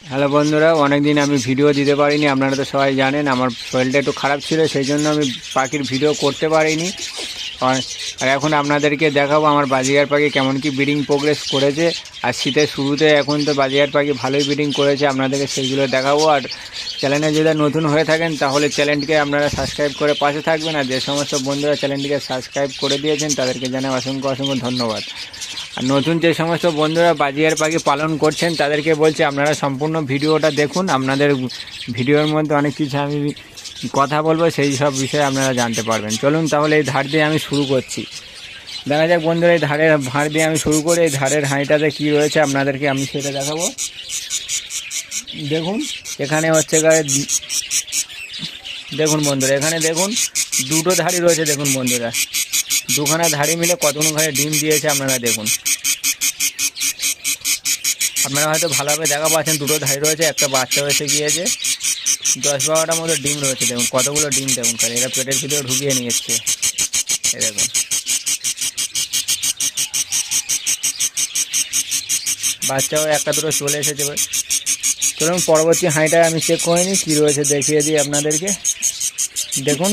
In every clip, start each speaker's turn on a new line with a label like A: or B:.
A: Hello বন্ধুরা, অনেক দিন আমি ভিডিও দিতে পারিনি। আপনারা তো সবাই জানেন আমার শরীরটা একটু খারাপ ছিল, সেই জন্য আমি পাখির ভিডিও করতে পারিনি। আর এখন আপনাদেরকে দেখাবো আমার বাজিগার পাখি কেমন কি ব্রিডিং প্রোগ্রেস করেছে। আর শীতের শুরুতে এখন তো বাজিগার পাখি ভালোই ব্রিডিং করেছে, আপনাদেরকে সেইগুলো দেখাবো। আর চ্যানেলে যদি নতুন হয়ে থাকেন তাহলে চ্যানেলটিকে আপনারা সাবস্ক্রাইব করে পাশে থাকবেন। আর যে সমস্ত বন্ধুরা চ্যানেলটিকে সাবস্ক্রাইব করে দিয়েছেন তাদেরকে জানাই অসংখ্য অসংখ্য ধন্যবাদ। আর নতুন যে সমস্ত বন্ধুরা বাজিগার পাখি পালন করছেন তাদেরকে বলছি আপনারা সম্পূর্ণ ভিডিওটা দেখুন। আপনাদের ভিডিওর মধ্যে অনেক কিছু আমি কথা বলবো, সেই সব বিষয়ে আপনারা জানতে পারবেন। চলুন তাহলে এই ধার দিয়ে আমি শুরু করছি। দেখা যাক বন্ধুরা, এই ধারের ভাঁড় দিয়ে আমি শুরু করে এই ধারের হাঁড়িটাতে কী রয়েছে আপনাদেরকে আমি সেটা দেখাবো। দেখুন এখানে হচ্ছে দেখুন বন্ধুরা, এখানে দেখুন দুটো ধাড়ি রয়েছে। দেখুন বন্ধুরা, দুখানা ধাড়ি মিলে কতগুলো ঘরে ডিম দিয়েছে আপনারা দেখুন। আপনারা হয়তো ভালোভাবে দেখা পাচ্ছেন, দুটো ধাড়ি রয়েছে, একটা বাচ্চা এসে গিয়েছে। 10-12টার মতো ডিম রয়েছে। দেখুন কতগুলো ডিম, দেখুন কারণ এরা পেটের ভিতরে ঢুকিয়ে নিয়েছে। এই দেখুন বাচ্চাও একটা দুটো চলে এসেছে। চলুন পরবর্তী হাঁড়িটা আমি চেক করে নিই কী রয়েছে, দেখিয়ে দিই আপনাদেরকে। দেখুন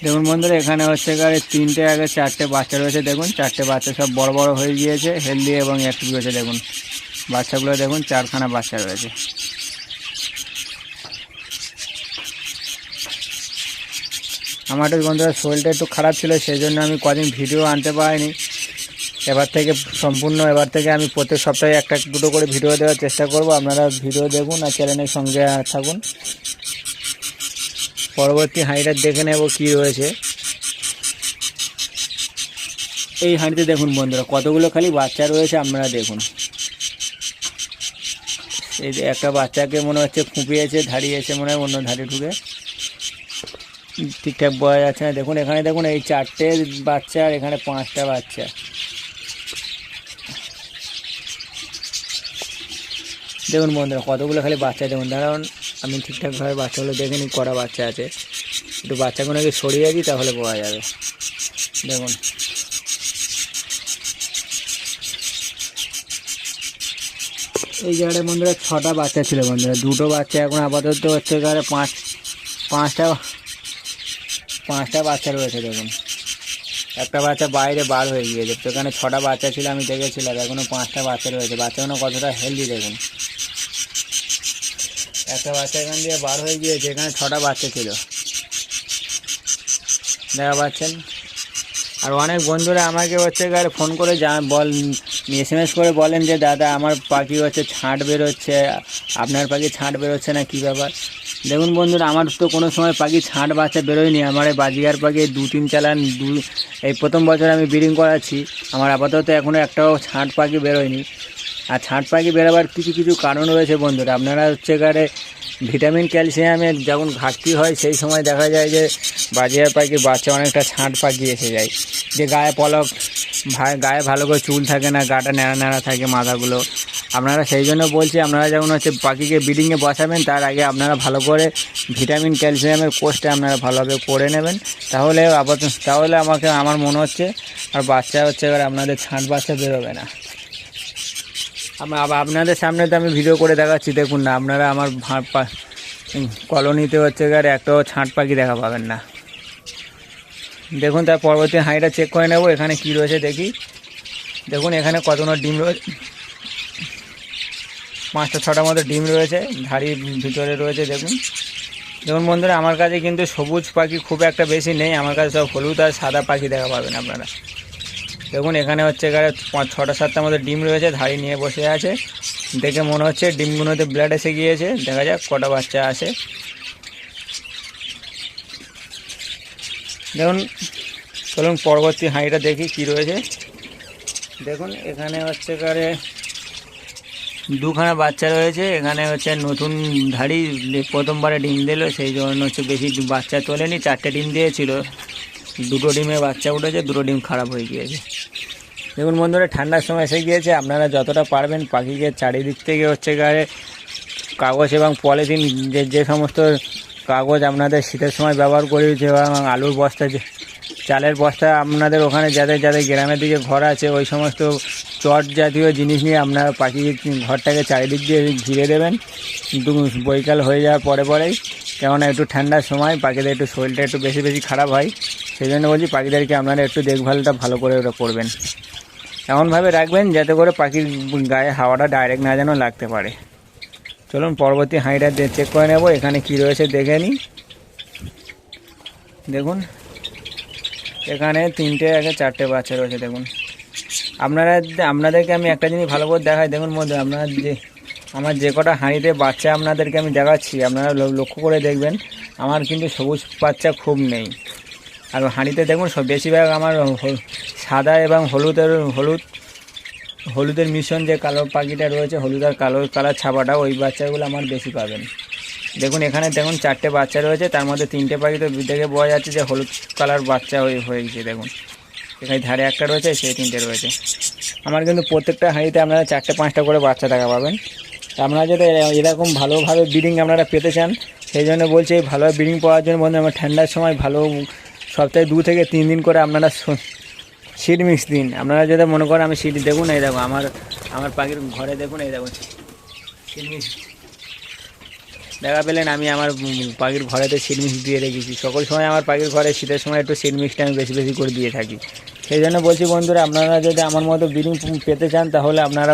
A: দেখুন বন্ধুরা, এখানে হচ্ছে তিনটে আগে চারটে বাচ্চা রয়েছে। দেখুন চারটে বাচ্চা সব বড় বড় হয়ে গিয়েছে, হেলদি এবং অ্যাক্টিভ রয়েছে। দেখুন বাচ্চাগুলো দেখুন, 4খানা বাচ্চা রয়েছে। আমার তো বন্ধুরা শরীরটা একটু খারাপ ছিল, সেই জন্য আমি কদিন ভিডিও আনতে পারিনি। এবার থেকে আমি প্রত্যেক সপ্তাহে একটা দুটো করে ভিডিও দেওয়ার চেষ্টা করব। আপনারা ভিডিও দেখুন আর চ্যানেলের সঙ্গে থাকুন। পরবর্তী হাঁড়িটা দেখে নেব কী রয়েছে। এই হাঁড়িতে দেখুন বন্ধুরা কতগুলো খালি বাচ্চা রয়েছে, আপনারা দেখুন। এই যে একটা বাচ্চাকে মনে হচ্ছে ফুঁপিয়েছে, ধাড়িয়েছে মনে হয় অন্য ধারে ঢুকে, ঠিকঠাক বোঝা যাচ্ছে না। দেখুন এখানে দেখুন এই 4টে বাচ্চা আর এখানে 5টা বাচ্চা। দেখুন বন্ধুরা কতগুলো খালি বাচ্চা। দেখুন দাঁড়ান, আমি ঠিকঠাকভাবে বাচ্চাগুলো দেখে নিই কটা বাচ্চা আছে। একটু বাচ্চাগুলোকে সরিয়ে দিই তাহলে বোঝা যাবে। দেখুন এই জায়গাটা বন্ধুরা 6টা বাচ্চা ছিল বন্ধুরা, দুটো বাচ্চা এখন আপাতত হচ্ছে পাঁচটা বাচ্চা রয়েছে। দেখুন একটা বাচ্চা বাইরে বার হয়ে গিয়েছে, তো এখানে 6টা বাচ্চা ছিল, আমি দেখেছিলাম। এখনও 5টা বাচ্চা রয়েছে। বাচ্চাগুলো কতটা হেলদি দেখুন। একটা বাচ্চা এখান দিয়ে বার হয়ে গিয়েছে, এখানে 6টা বাচ্চা ছিল, দেখা পাচ্ছেন। আর অনেক বন্ধুরা আমাকে হচ্ছে ফোন করে SMS করে বলেন যে দাদা আমার পাখি হচ্ছে ছাঁট বেরোচ্ছে, আপনার পাখি ছাঁট বেরোচ্ছে না, কী ব্যাপার। দেখুন বন্ধুরা, আমার তো কোনো সময় পাখি ছাঁট বাচ্চা বেরোয়নি। আমার এই বাজিগার পাখি 2-3 চালান এই প্রথম বছর আমি ব্রিডিং করাচ্ছি। আমার আপাতত এখনও একটাও ছাঁট পাখি বেরোয়নি। আর ছাঁট পাখি বেরোবার কিছু কিছু কারণ রয়েছে বন্ধুরা। আপনারা হচ্ছে ভিটামিন ক্যালসিয়ামের যখন ঘাটতি হয় সেই সময় দেখা যায় যে বাজিগার পাখির বাচ্চা অনেকটা ছাঁট পাখি এসে যায়, যে গায়ে ভালো করে চুল থাকে না, গাটা ন্যাড়া ন্যাড়া থাকে মাথাগুলো। আপনারা সেই জন্য বলছি, আপনারা যখন হচ্ছে পাখিকে ব্রিডিংয়ে বসাবেন তার আগে আপনারা ভালো করে ভিটামিন ক্যালসিয়ামের কোর্সটা আপনারা ভালোভাবে করে নেবেন। তাহলে আমার মনে হচ্ছে আর বাচ্চা হচ্ছে আপনাদের ছাঁট বাচ্চা বেরোবে না। আপনাদের সামনে তো আমি ভিডিও করে দেখাচ্ছি। দেখুন না, আপনারা আমার কলোনিতে হচ্ছে একটাও ছাঁট পাখি দেখা পাবেন না। দেখুন তার পরবর্তী হাঁড়িটা চেক করে নেব, এখানে কি রয়েছে দেখি। দেখুন এখানে কতগুলো ডিম রয়েছে, 5-6টার মতো ডিম রয়েছে, ধাড়ির ভিতরে রয়েছে। দেখুন বন্ধুরা, আমার কাছে কিন্তু সবুজ পাখি খুব একটা বেশি নেই, আমার কাছে সব হলুদ আর সাদা পাখি দেখা পাবেন আপনারা। দেখুন এখানে হচ্ছে 6-7টার মতো ডিম রয়েছে, ধাড়ি নিয়ে বসে আছে। দেখে মনে হচ্ছে ডিমগুলোতে ব্লাড এসে গিয়েছে। দেখা যাক কটা বাচ্চা আসে। দেখুন চলুন পরবর্তী হাঁড়িটা দেখি কি রয়েছে। দেখুন এখানে হচ্ছে 2খানা বাচ্চা রয়েছে। এখানে হচ্ছে নতুন ধাড়ি প্রথমবারে ডিম দিল, সেই জন্য হচ্ছে বেশি বাচ্চা তোলেনি। 4টে ডিম দিয়েছিল, 2টো ডিমে বাচ্চা উঠেছে, 2টো ডিম খারাপ হয়ে গিয়েছে। দেখুন বন্ধুরা, ঠান্ডার সময় এসে গিয়েছে। আপনারা যতটা পারবেন পাখিকে চারিদিক থেকে হচ্ছে কাগজ এবং পলিথিন, যে সমস্ত কাগজ আপনাদের শীতের সময় ব্যবহার করেছে, এবং আলুর বস্তা, চালের বস্তা আপনাদের ওখানে যাদের গ্রামের দিকে ঘর আছে ওই সমস্ত চট জাতীয় জিনিস নিয়ে আপনারা পাখি ঘরটাকে চারিদিক দিয়ে ঘিরে দেবেন বৈকাল হয়ে যাওয়ার পরেই, কেননা একটু ঠান্ডার সময় পাখিদের একটু শরীরটা একটু বেশি খারাপ হয়। সেই জন্য বলছি পাখিদেরকে আপনারা একটু দেখভালটা ভালো করে করবেন, এমনভাবে রাখবেন যাতে করে পাখির গায়ে হাওয়াটা ডাইরেক্ট না যেন লাগতে পারে। চলুন পরবর্তী হাঁড়িটা চেক করে নেব এখানে কি রয়েছে দেখে নিই। দেখুন এখানে 3টে 4টে বাচ্চা রয়েছে। দেখুন আপনাদেরকে আমি একটা জিনিস ভালো করে দেখাই। দেখুন মধ্যে আমার যে কটা হাঁড়িতে বাচ্চা আপনাদেরকে আমি দেখাচ্ছি, আপনারা লক্ষ্য করে দেখবেন আমার কিন্তু সবুজ বাচ্চা খুব নেই। আর হাঁড়িতে দেখুন বেশিরভাগ আমার সাদা এবং হলুদের মিশ্রণ যে কালো পাখিটা রয়েছে, হলুদ আর কালার ছাপাটা, ওই বাচ্চাগুলো আমার বেশি পাবেন। দেখুন এখানে দেখুন 4টে বাচ্চা রয়েছে, তার মধ্যে 3টে পাখি তো দেখে বোঝা যাচ্ছে যে হলুদ কালার বাচ্চা হয়ে গেছে। দেখুন এখানে ধারে একটা রয়েছে, সেই 3টে রয়েছে। আমার কিন্তু প্রত্যেকটা হাঁড়িতে আপনারা 4টে 5টা করে বাচ্চা দেখা পাবেন। আপনারা যদি এরকম ভালোভাবে ব্রিডিং আপনারা পেতে চান, সেই জন্য বলছি এই ভালোভাবে ব্রিডিং পাওয়ার জন্য বন্ধু আমার ঠান্ডার সময় ভালো সপ্তাহে 2 থেকে 3 দিন করে আপনারা সিড মিক্স দিন। আপনারা যদি মনে করেন আমি সিড, দেখুন এই দেখো আমার পাখির ঘরে দেখুন এই দেখুন সিড মিক্স দেখা পেলেন, আমি আমার পাখির ঘরেতে সিড মিক্স দিয়ে রেখেছি। সকল সময় আমার পাখির ঘরে শীতের সময় একটু সিড মিক্সটা আমি বেশি করে দিয়ে থাকি। সেই জন্য বলছি বন্ধুরা, আপনারা যদি আমার মতো ব্রিডিং পেতে চান তাহলে আপনারা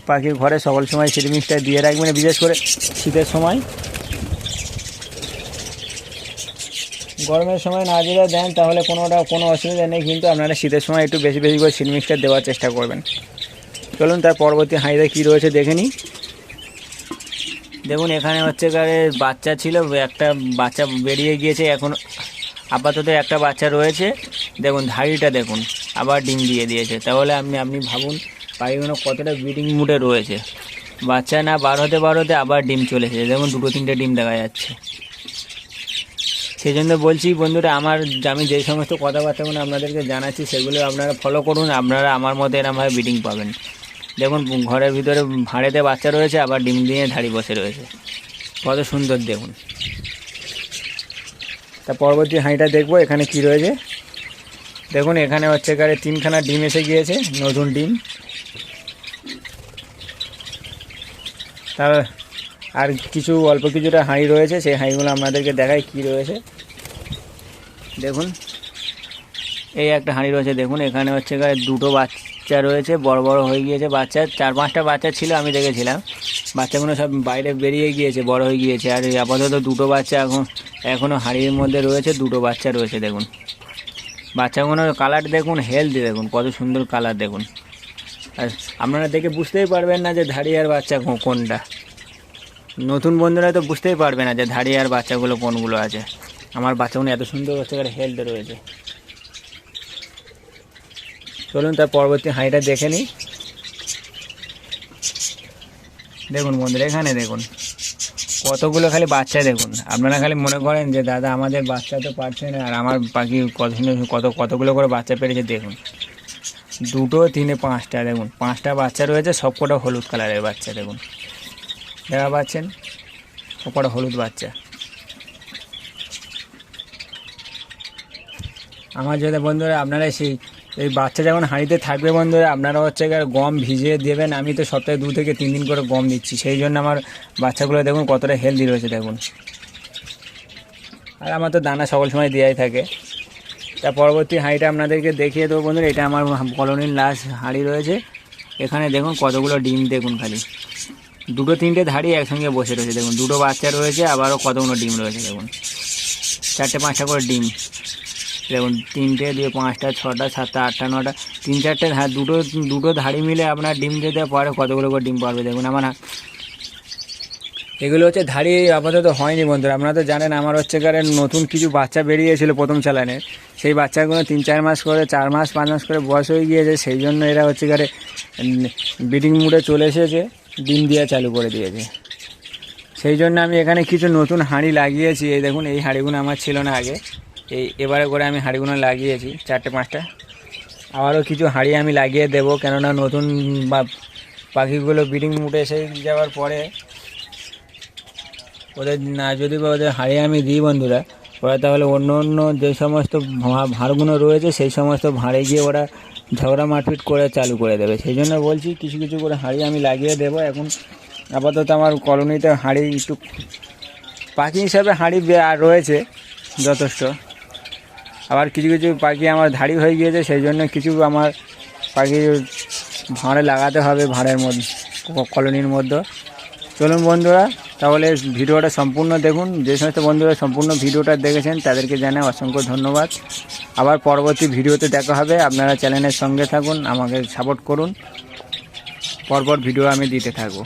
A: পাখির ঘরে সকল সময় সিড মিক্সটা দিয়ে রাখবেন। বিশেষ করে শীতের সময়, গরমের সময় না যদি দেন তাহলে কোনো অসুবিধা নেই, কিন্তু আপনারা শীতের সময় একটু বেশি করে সিড মিক্সটা দেওয়ার চেষ্টা করবেন। চলুন তার পরবর্তী হাঁড়িতে কী রয়েছে দেখে নিই। দেখুন এখানে বাচ্চা ছিল, একটা বাচ্চা বেরিয়ে গিয়েছে, এখন আপাতত একটা বাচ্চা রয়েছে। দেখুন ধাড়িটা দেখুন আবার ডিম দিয়ে দিয়েছে। তাহলে আপনি ভাবুন পাখিগুলো কতটা ব্রিডিং মুডে রয়েছে। বাচ্চা না বার হতে আবার ডিম চলে এসেছে। দেখুন 2-3টে ডিম দেখা যাচ্ছে। সেই জন্য বলছি বন্ধুরা, আমি যে সমস্ত কথাবার্তাগুলো আপনাদেরকে জানাচ্ছি সেগুলো আপনারা ফলো করুন, আপনারা আমার মতো এরকমভাবে ব্রিডিং পাবেন। দেখুন ঘরের ভিতরে ভাঁড়েতে বাচ্চা রয়েছে, আবার ডিম দিয়ে ধাড়ি বসে রয়েছে, কত সুন্দর দেখুন। তা পরবর্তী হাঁড়িটা দেখবো এখানে কি রয়েছে। দেখুন এখানে 3খানা ডিম এসে গিয়েছে, নতুন ডিম। তার আর অল্প কিছুটা হাঁড়ি রয়েছে, সেই হাঁড়িগুলো আপনাদেরকে দেখাই কি রয়েছে। দেখুন এই একটা হাঁড়ি রয়েছে। দেখুন এখানে 2টো বাচ্চা রয়েছে, বড় হয়ে গিয়েছে বাচ্চা। 4-5টা বাচ্চা ছিল, আমি দেখেছিলাম। বাচ্চাগুলো সব বাইরে বেরিয়ে গিয়েছে, বড় হয়ে গিয়েছে। আর আপাতত 2টো বাচ্চা এখনও হাঁড়ির মধ্যে রয়েছে, 2টো বাচ্চা রয়েছে। দেখুন বাচ্চাগুলোর কালার দেখুন, হেলদি দেখুন, কত সুন্দর কালার দেখুন। আর আপনারা দেখে বুঝতেই পারবেন না যে ধাড়ি আর বাচ্চা কোনটা। নতুন বন্ধুরা তো বুঝতেই পারবে না যে ধাড়ি আর বাচ্চাগুলো কোনগুলো আছে। আমার বাচ্চাগুলো এত সুন্দর হেলদি রয়েছে। চলুন তার পরবর্তী হাঁড়িটা দেখে নিই। দেখুন বন্ধুরা এখানে দেখুন কতগুলো খালি বাচ্চা। দেখুন আপনারা খালি মনে করেন যে দাদা আমাদের বাচ্চা তো পারছে না, আর আমার পাখি কতগুলো করে বাচ্চা পেরেছে। দেখুন 2, 3, 5টা। দেখুন 5টা বাচ্চা রয়েছে, সবকটা হলুদ কালারের বাচ্চা। দেখুন দেখা পাচ্ছেন, সবকটা হলুদ বাচ্চা। আমার যদি বন্ধুরা আপনারা এই বাচ্চা যখন হাঁড়িতে থাকবে বন্ধুরা, আপনারা গম ভিজিয়ে দেবেন। আমি তো সপ্তাহে 2 থেকে 3 দিন করে গম দিচ্ছি, সেই জন্য আমার বাচ্চাগুলো দেখুন কতটা হেলদি রয়েছে। দেখুন আর আমার তো দানা সকল সময় দেওয়াই থাকে। তা পরবর্তী হাঁড়িটা আপনাদেরকে দেখিয়ে দেবো বন্ধুরা। এটা আমার কলোনির লাস্ট হাঁড়ি রয়েছে। এখানে দেখুন কতগুলো ডিম। দেখুন খালি 2-3টে ধাড়ি একসঙ্গে বসে রয়েছে। দেখুন 2টো বাচ্চা রয়েছে, আবারও কতগুলো ডিম রয়েছে। দেখুন 4-5টা করে ডিম। দেখুন 3টে, 2, 5টা, 6টা, 7টা, 8টা, 9টা, 3-4টে দুটো ধাড়ি মিলে আপনার ডিম দিতে পারে কতগুলো করে ডিম পারবে। দেখুন আমার এগুলো ধাড়ি আপাতত হয়নি বন্ধুরা। আপনারা তো জানেন আমার নতুন কিছু বাচ্চা বেরিয়েছিল প্রথম চালানের। সেই বাচ্চাগুলো 3-4 মাস করে, 4 মাস 5 মাস করে বয়স হয়ে গিয়েছে। সেই জন্য এরা ব্রিডিং মুডে চলে এসেছে, ডিম দেওয়া চালু করে দিয়েছে। সেই জন্য আমি এখানে কিছু নতুন হাঁড়ি লাগিয়েছি। এই দেখুন এই হাঁড়িগুলো আমার ছিল না আগে, এবারে করে আমি হাঁড়িগুলো লাগিয়েছি 4-5টা। আবারও কিছু হাঁড়ি আমি লাগিয়ে দেবো, কেননা নতুন পাখিগুলো ব্রিডিং মুডে এসে যাওয়ার পরে ওদের ওদের হাঁড়ি আমি দিই বন্ধুরা, ওরা তাহলে অন্য যে সমস্ত ভাঁড়গুলো রয়েছে সেই সমস্ত ভাঁড়ে গিয়ে ওরা ঝগড়া মারপিট করে চালু করে দেবে। সেই জন্য বলছি কিছু কিছু করে হাঁড়ি আমি লাগিয়ে দেবো। এখন আপাতত আমার কলোনিতে হাঁড়ি একটু পাখি হিসাবে হাঁড়ি আর রয়েছে যথেষ্ট। আবার কিছু কিছু পাখি আমার ধাড়ি হয়ে গিয়েছে, সেই জন্য কিছু আমার পাখি ভাঁড়ে লাগাতে হবে, ভাঁড়ের মধ্যে কলোনির মধ্যে। চলুন বন্ধুরা, তাহলে ভিডিওটা সম্পূর্ণ দেখুন। যে সমস্ত বন্ধুরা সম্পূর্ণ ভিডিওটা দেখেছেন তাদেরকে জানাই অসংখ্য ধন্যবাদ। আবার পরবর্তী ভিডিওতে দেখা হবে। আপনারা চ্যানেলের সঙ্গে থাকুন, আমাকে সাপোর্ট করুন, পরপর ভিডিও আমি দিতে থাকবো।